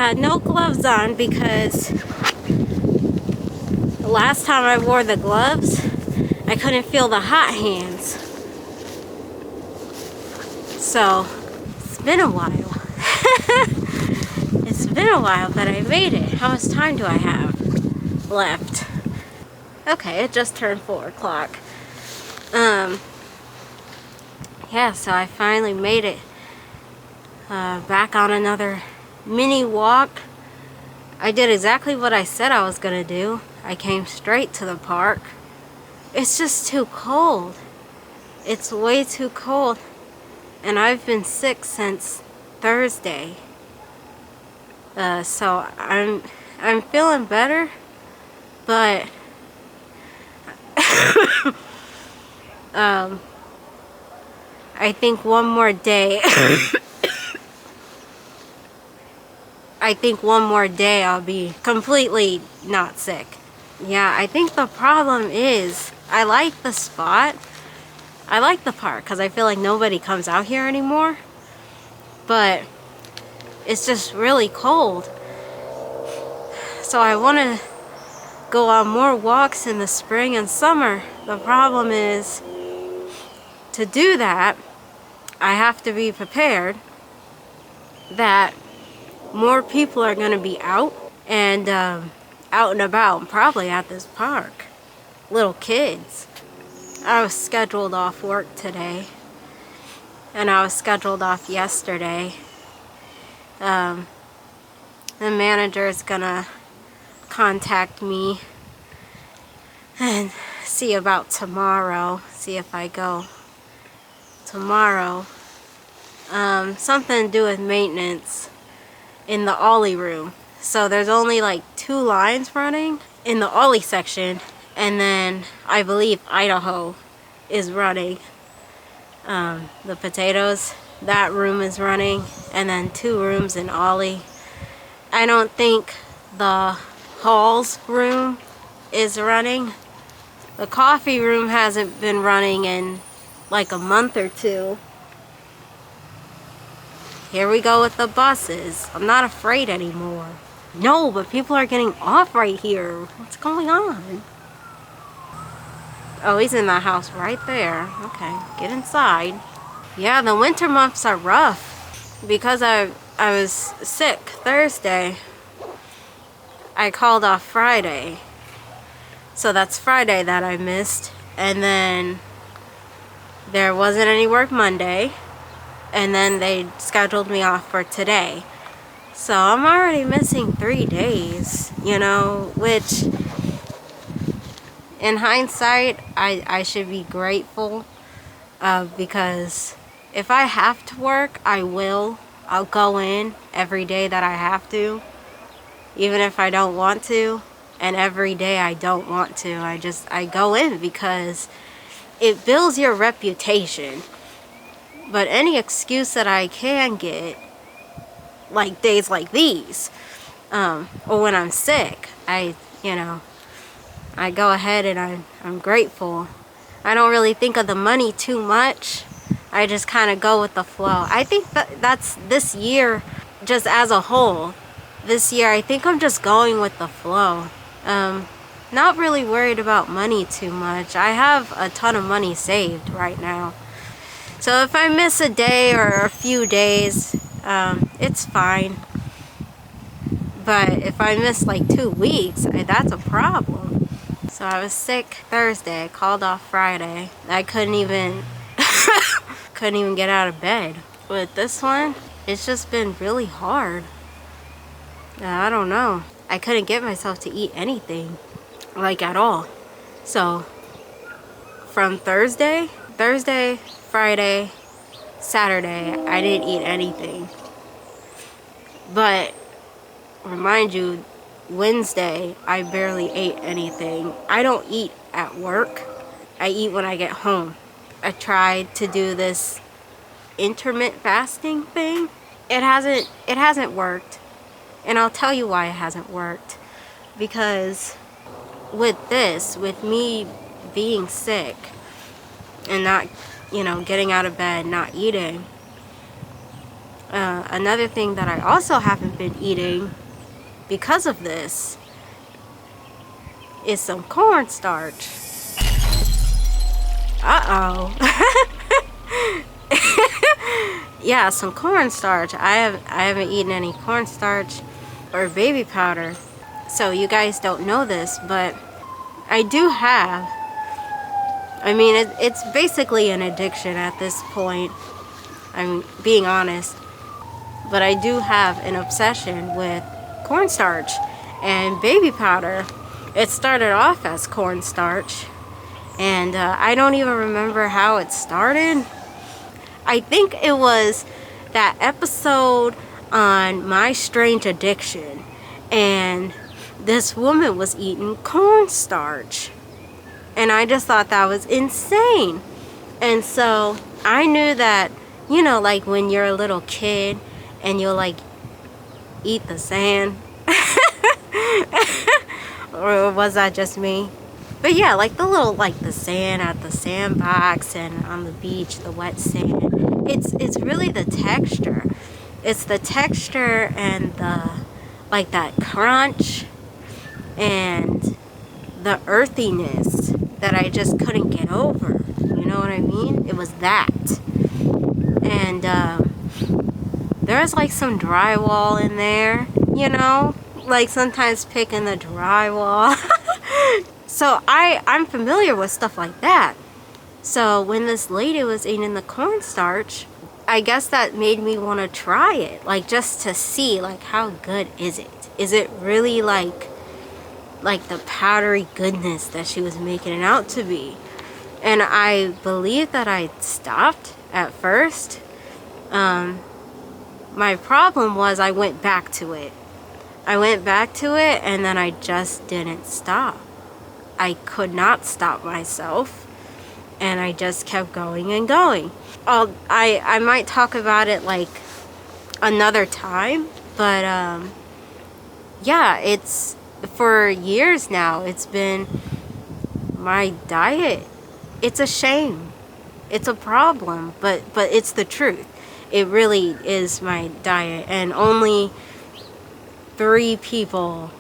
got no gloves on because the last time I wore the gloves, I couldn't feel the hot hands. So, it's been a while. It's been a while, but I made it. How much time do I have left? Okay, it just turned 4 o'clock. Yeah, so I finally made it back on another mini walk. I did exactly what I said I was gonna do. I came straight to the park. It's just too cold. It's way too cold. And I've been sick since Thursday. So I'm feeling better, but I think one more day I think one more day I'll be completely not sick. Yeah, I think the problem is I like the spot. I like the park because I feel like nobody comes out here anymore. But it's just really cold. So I want to go on more walks in the spring and summer. The problem is, to do that, I have to be prepared that more people are going to be out and out and about, probably at this park. Little kids. I was scheduled off work today, and I was scheduled off yesterday. The manager is gonna contact me and see about tomorrow, see if I go tomorrow. Something to do with maintenance in the Ollie room. So there's only like 2 lines running in the Ollie section, and then I believe Idaho is running. The potatoes, that room is running, and then 2 rooms in Ollie. I don't think the Halls room is running. The coffee room hasn't been running in like a month or 2. Here we go with the buses. I'm not afraid anymore. No, but people are getting off right here. What's going on? Oh, he's in that house right there. Okay, get inside. Yeah, the winter months are rough. Because I was sick Thursday, I called off Friday. So that's Friday that I missed. And then there wasn't any work Monday. And then they scheduled me off for today. So I'm already missing 3 days, you know, which in hindsight, I should be grateful because if I have to work, I will. I'll go in every day that I have to, even if I don't want to. And every day I don't want to, I go in because it builds your reputation. But any excuse that I can get, like days like these, or when I'm sick, I go ahead and I'm grateful. I don't really think of the money too much. I just kind of go with the flow. I think that's this year, just as a whole. This year, I think I'm just going with the flow. Not really worried about money too much. I have a ton of money saved right now. So if I miss a day or a few days, it's fine. But if I miss like 2 weeks, that's a problem. So I was sick Thursday. I called off Friday. I couldn't even get out of bed. With this one, it's just been really hard. I don't know. I couldn't get myself to eat anything, like at all. So from Thursday, Friday, Saturday, I didn't eat anything. But remind you, Wednesday, I barely ate anything. I don't eat at work. I eat when I get home. I tried to do this intermittent fasting thing. It hasn't worked. And I'll tell you why it hasn't worked. Because with me being sick and not, getting out of bed, not eating, Another thing that I also haven't been eating because of this is some cornstarch. Uh-oh. Yeah, some cornstarch. I haven't eaten any cornstarch or baby powder. So you guys don't know this, but I do have. I mean, it's basically an addiction at this point. I'm being honest. But I do have an obsession with cornstarch and baby powder. It started off as cornstarch, and I don't even remember how it started. I think it was that episode on My Strange Addiction, and this woman was eating cornstarch, and I just thought that was insane. And so I knew that, you know, like when you're a little kid and you'll like eat the sand. Or was that just me? But yeah, like the little, like the sand at the sandbox and on the beach, the wet sand. It's really the texture. It's the texture and the, like that crunch and the earthiness that I just couldn't get over. You know what I mean? It was that. And there's like some drywall in there, you know? Like sometimes picking the drywall. So I'm familiar with stuff like that. So when this lady was eating the cornstarch, I guess that made me want to try it. Like just to see, like, how good is it? Is it really like the powdery goodness that she was making it out to be? And I believe that I stopped at first. My problem was I went back to it. And then I just didn't stop. I could not stop myself, and I just kept going and going. I might talk about it like another time, but yeah, it's for years now. It's been my diet. It's a shame. It's a problem, but it's the truth. It really is my diet, and only 3 people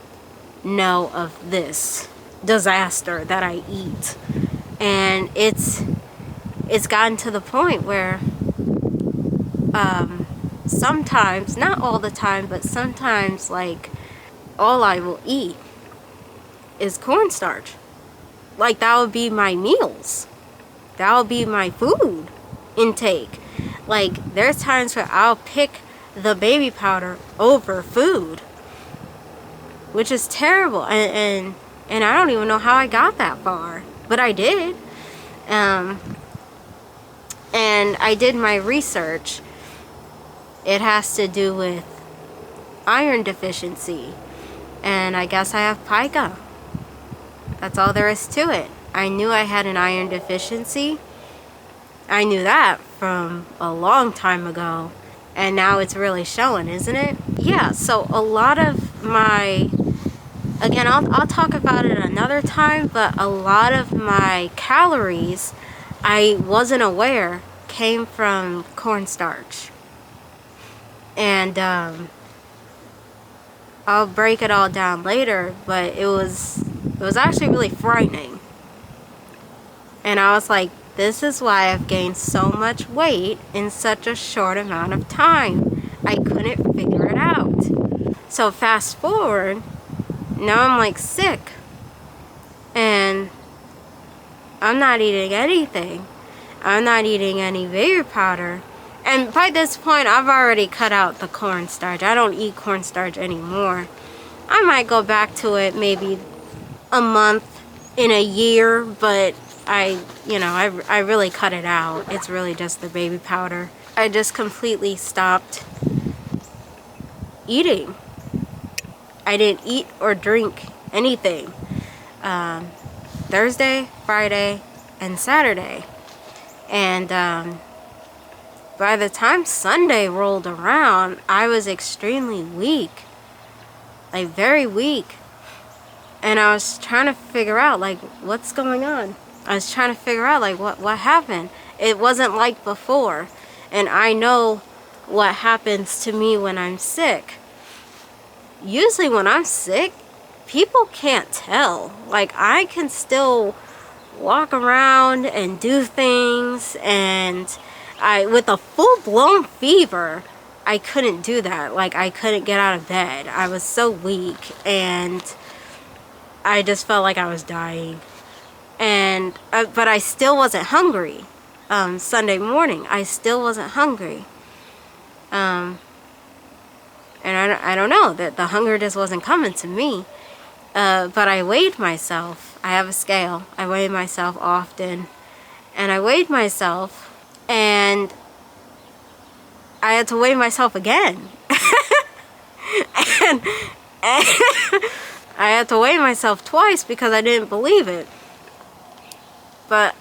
know of this disaster that I eat. And it's gotten to the point where sometimes, not all the time, but sometimes, like, all I will eat is cornstarch. Like, that would be my meals. That would be my food intake. Like, there's times where I'll pick the baby powder over food, which is terrible. And I don't even know how I got that far, but I did. And I did my research. It has to do with iron deficiency, and I guess I have pica. That's all there is to it. I knew I had an iron deficiency. I knew that from a long time ago, and now it's really showing, isn't it? Yeah, so a lot of my, again, I'll talk about it another time, but a lot of my calories, I wasn't aware, came from cornstarch. And I'll break it all down later, but it was actually really frightening. And I was like, this is why I've gained so much weight in such a short amount of time. I couldn't figure it out. So fast forward, now I'm like sick, and I'm not eating anything. I'm not eating any baby powder. And by this point, I've already cut out the cornstarch. I don't eat cornstarch anymore. I might go back to it maybe a month in a year, but I really cut it out. It's really just the baby powder. I just completely stopped eating. I didn't eat or drink anything Thursday, Friday, and Saturday. And by the time Sunday rolled around, I was extremely weak. Like, very weak. And I was trying to figure out, like, what's going on? I was trying to figure out, like, what happened? It wasn't like before. And I know what happens to me when I'm sick. Usually when I'm sick, people can't tell. Like, I can still walk around and do things, and with a full-blown fever, I couldn't do that. Like, I couldn't get out of bed. I was so weak, and I just felt like I was dying. And but I still wasn't hungry. Sunday morning, I still wasn't hungry. And I don't know, that the hunger just wasn't coming to me. But I weighed myself. I have a scale. I weigh myself often. And I weighed myself, and I had to weigh myself again. and I had to weigh myself twice because I didn't believe it. But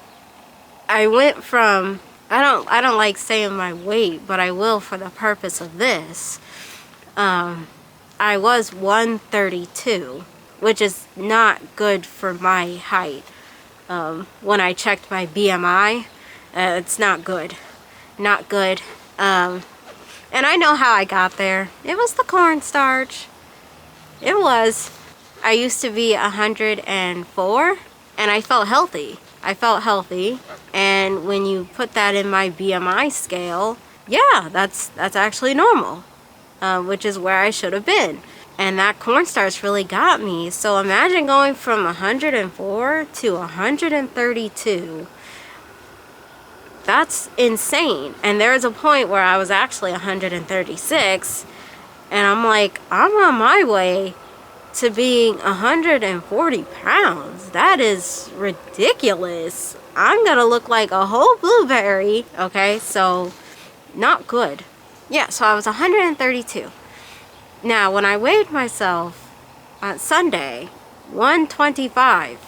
I went from, I don't like saying my weight, but I will for the purpose of this. I was 132, which is not good for my height. When I checked my BMI, it's not good. Not good. And I know how I got there. It was the cornstarch. It was. I used to be 104, and I felt healthy. I felt healthy, and when you put that in my BMI scale, yeah, that's actually normal, which is where I should have been. And that cornstarch really got me. So imagine going from 104 to 132. That's insane. And there was a point where I was actually 136, and I'm like, I'm on my way to being 140 pounds. That is ridiculous. I'm gonna look like a whole blueberry. Okay, so not good. Yeah, so I was 132. Now, when I weighed myself on Sunday, 125.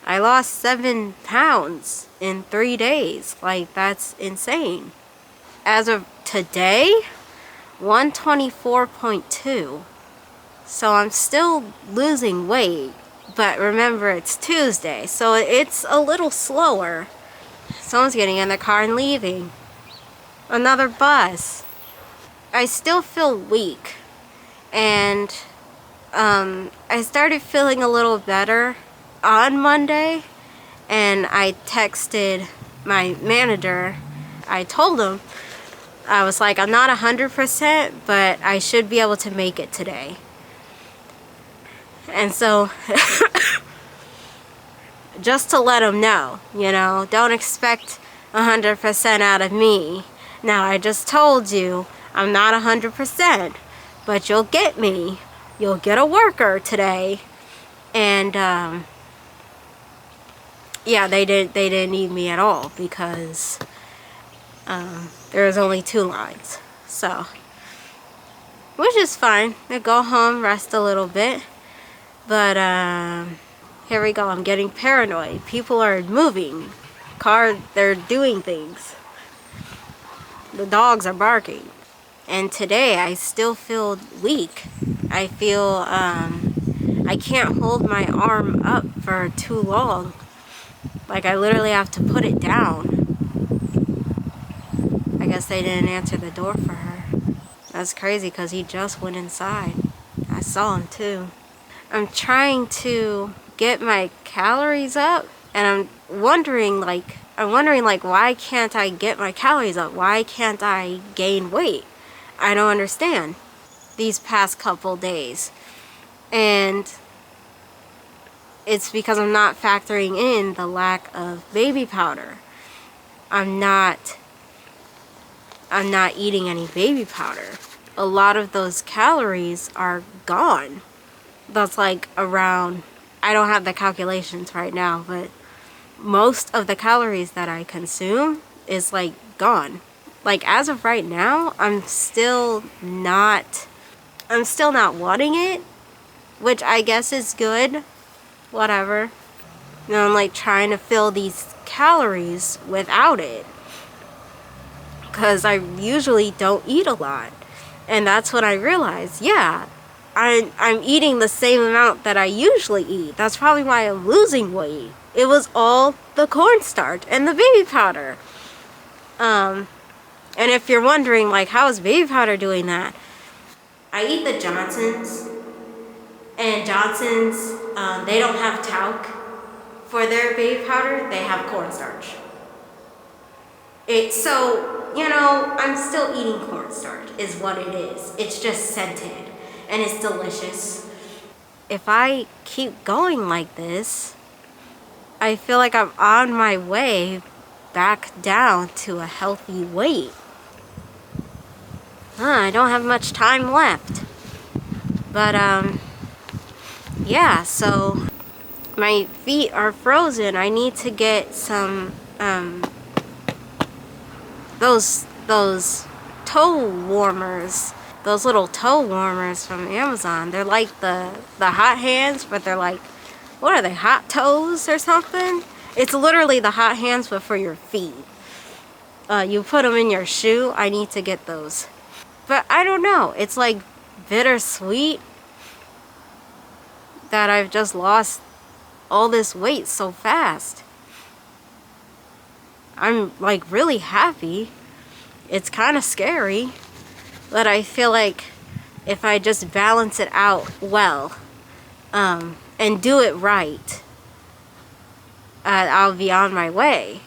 I lost 7 pounds in 3 days. Like, that's insane. As of today, 124.2. So I'm still losing weight, but remember, it's Tuesday, so it's a little slower. Someone's getting in the car and leaving. Another bus. I still feel weak, and I started feeling a little better on Monday, and I texted my manager. I told him, I was like, I'm not 100%, but I should be able to make it today. And so, just to let him know, you know, don't expect 100% out of me. Now, I just told you, I'm not 100%, but you'll get me. You'll get a worker today. And, yeah, they didn't need me at all because there was only 2 lines. So, which is fine. I go home, rest a little bit. But, here we go. I'm getting paranoid. People are moving. They're doing things. The dogs are barking. And today, I still feel weak. I feel, I can't hold my arm up for too long. Like, I literally have to put it down. I guess they didn't answer the door for her. That's crazy, because he just went inside. I saw him, too. I'm trying to get my calories up, and I'm wondering, why can't I get my calories up? Why can't I gain weight? I don't understand these past couple days. And it's because I'm not factoring in the lack of baby powder. I'm not eating any baby powder. A lot of those calories are gone. That's like around, I don't have the calculations right now, but most of the calories that I consume is like gone. Like, as of right now, I'm still not wanting it, which I guess is good. Whatever. You know, I'm like trying to fill these calories without it, because I usually don't eat a lot. And that's when I realized, yeah, I'm eating the same amount that I usually eat. That's probably why I'm losing weight. It was all the cornstarch and the baby powder. And if you're wondering, like, how is baby powder doing that? I eat the Johnson's, and Johnson's, they don't have talc for their baby powder, they have cornstarch. So, you know, I'm still eating cornstarch, is what it is. It's just scented, and it's delicious. If I keep going like this, I feel like I'm on my way back down to a healthy weight. I don't have much time left. But, yeah, so my feet are frozen. I need to get some, those toe warmers. Those little toe warmers from Amazon. They're like the hot hands, but they're like, what are they, hot toes or something? It's literally the hot hands, but for your feet. You put them in your shoe. I need to get those. But I don't know. It's like bittersweet that I've just lost all this weight so fast. I'm like really happy. It's kind of scary. But I feel like if I just balance it out well, and do it right, I'll be on my way.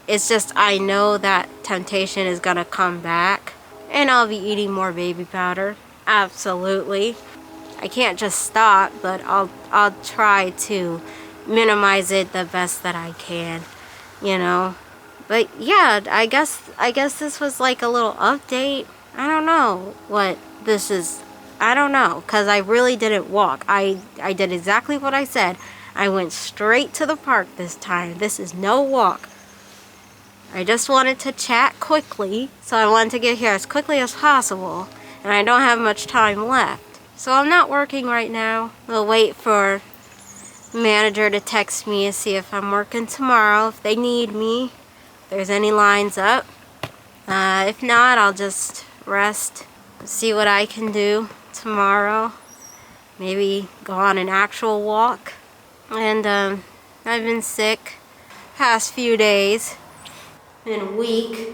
It's just I know that temptation is gonna come back, and I'll be eating more baby powder. Absolutely. I can't just stop, but I'll try to minimize it the best that I can, you know. But yeah, I guess this was like a little update. I don't know what this is. I don't know, because I really didn't walk. I did exactly what I said. I went straight to the park this time. This is no walk. I just wanted to chat quickly, so I wanted to get here as quickly as possible, and I don't have much time left. So I'm not working right now. We'll wait for manager to text me and see if I'm working tomorrow, if they need me, if there's any lines up. If not, I'll just rest, see what I can do tomorrow. Maybe go on an actual walk. And I've been sick past few days. Been weak.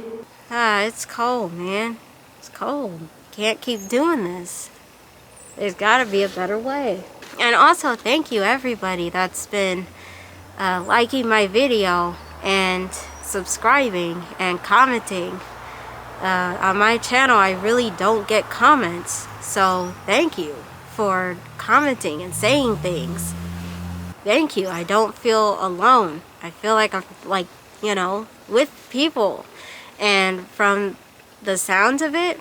It's cold, man. It's cold. Can't keep doing this. There's gotta be a better way. And also, thank you everybody that's been liking my video and subscribing and commenting. On my channel, I really don't get comments. So thank you for commenting and saying things. Thank you. I don't feel alone. I feel like I'm like, you know, with people. And from the sounds of it,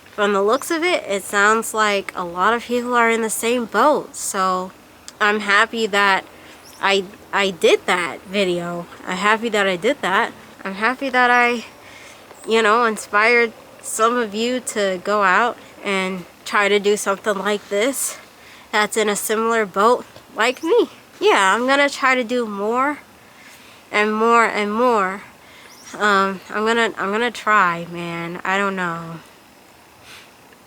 from the looks of it, it sounds like a lot of people are in the same boat. So I'm happy that I did that video. I'm happy that I did that. I'm happy that I, you know, inspired some of you to go out and try to do something like this that's in a similar boat like me. Yeah, I'm gonna try to do more and more and more. I'm gonna try, man. I don't know.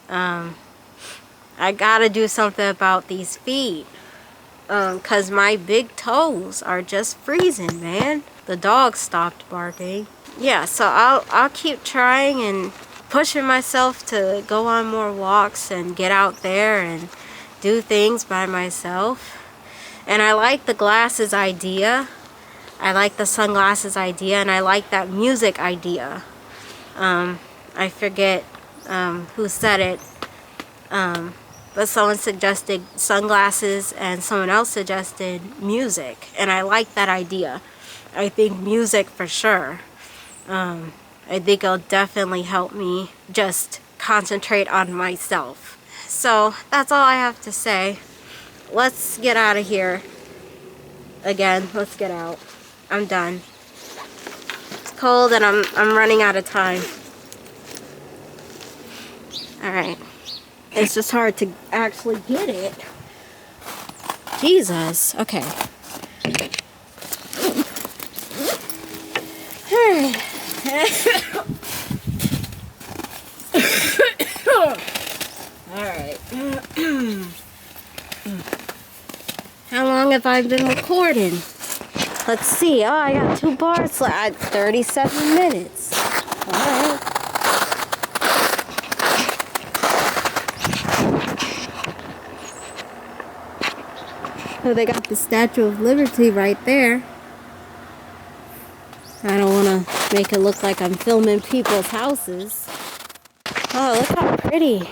I gotta do something about these feet. Cause my big toes are just freezing, man. The dog stopped barking. Yeah, so I'll keep trying and pushing myself to go on more walks and get out there and do things by myself. And I like the glasses idea. I like the sunglasses idea, and I like that music idea. I forget who said it, but someone suggested sunglasses and someone else suggested music, and I like that idea. I think music for sure. I think it'll definitely help me just concentrate on myself. So that's all I have to say. Let's get out of here. Again, let's get out. I'm done. It's cold and I'm running out of time. Alright. It's just hard to actually get it. Jesus. Okay. Alright. How long have I been recording? Let's see. Oh, I got 2 bars left. 37 minutes. Alright. So they got the Statue of Liberty right there. I don't want to make it look like I'm filming people's houses. Oh, look how pretty.